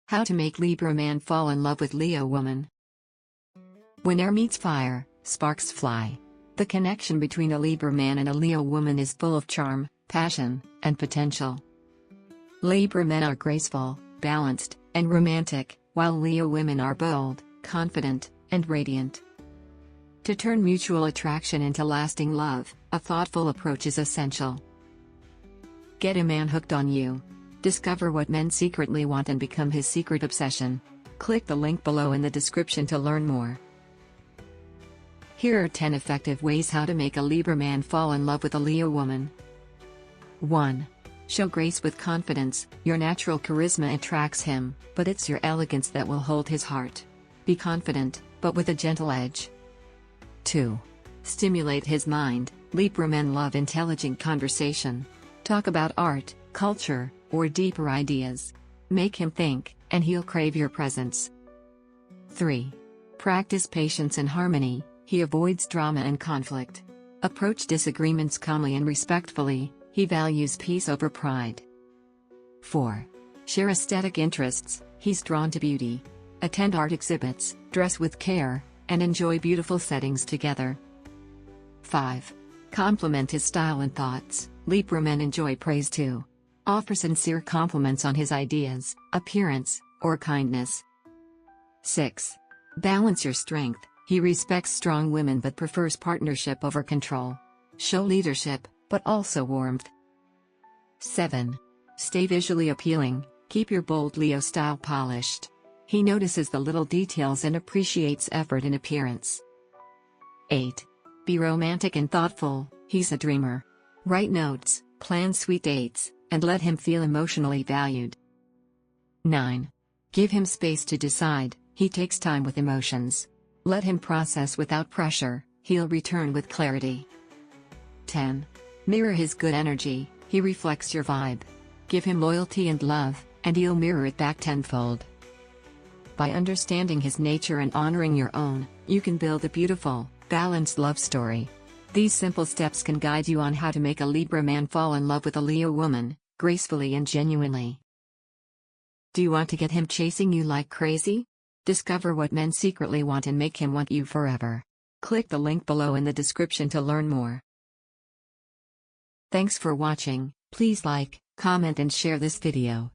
How to make Libra man fall in love with Leo woman. When air meets fire, sparks fly. The connection between a Libra man and a Leo woman is full of charm, passion, and potential. Libra men are graceful, balanced, and romantic, while Leo women are bold, confident, and radiant. To turn mutual attraction into lasting love, a thoughtful approach is essential. Get a man hooked on you. Discover what men secretly want and become his secret obsession. Click the link below in the description to learn more. Here are 10 effective ways how to make a Libra man fall in love with a Leo woman. 1. Show grace with confidence. Your natural charisma attracts him, but it's your elegance that will hold his heart. Be confident, but with a gentle edge. 2. Stimulate his mind. Libra men love intelligent conversation. Talk about art, culture, or deeper ideas. Make him think, and he'll crave your presence. 3. Practice patience and harmony. He avoids drama and conflict. Approach disagreements calmly and respectfully. He values peace over pride. 4. Share aesthetic interests. He's drawn to beauty. Attend art exhibits, dress with care, and enjoy beautiful settings together. 5. Compliment his style and thoughts. Libra men enjoy praise too. Offer sincere compliments on his ideas, appearance, or kindness. 6. Balance your strength. He respects strong women but prefers partnership over control. Show leadership, but also warmth. 7. Stay visually appealing. Keep your bold Leo style polished. He notices the little details and appreciates effort in appearance. 8. Be romantic and thoughtful. He's a dreamer. Write notes, plan sweet dates, and let him feel emotionally valued. 9. Give him space to decide. He takes time with emotions. Let him process without pressure. He'll return with clarity. 10. Mirror his good energy. He reflects your vibe. Give him loyalty and love, and he'll mirror it back tenfold. By understanding his nature and honoring your own, you can build a beautiful, balanced love story. These simple steps can guide you on how to make a Libra man fall in love with a Leo woman, gracefully and genuinely. Do you want to get him chasing you like crazy? Discover what men secretly want and make him want you forever. Click the link below in the description to learn more. Thanks for watching. Please like, comment and share this video.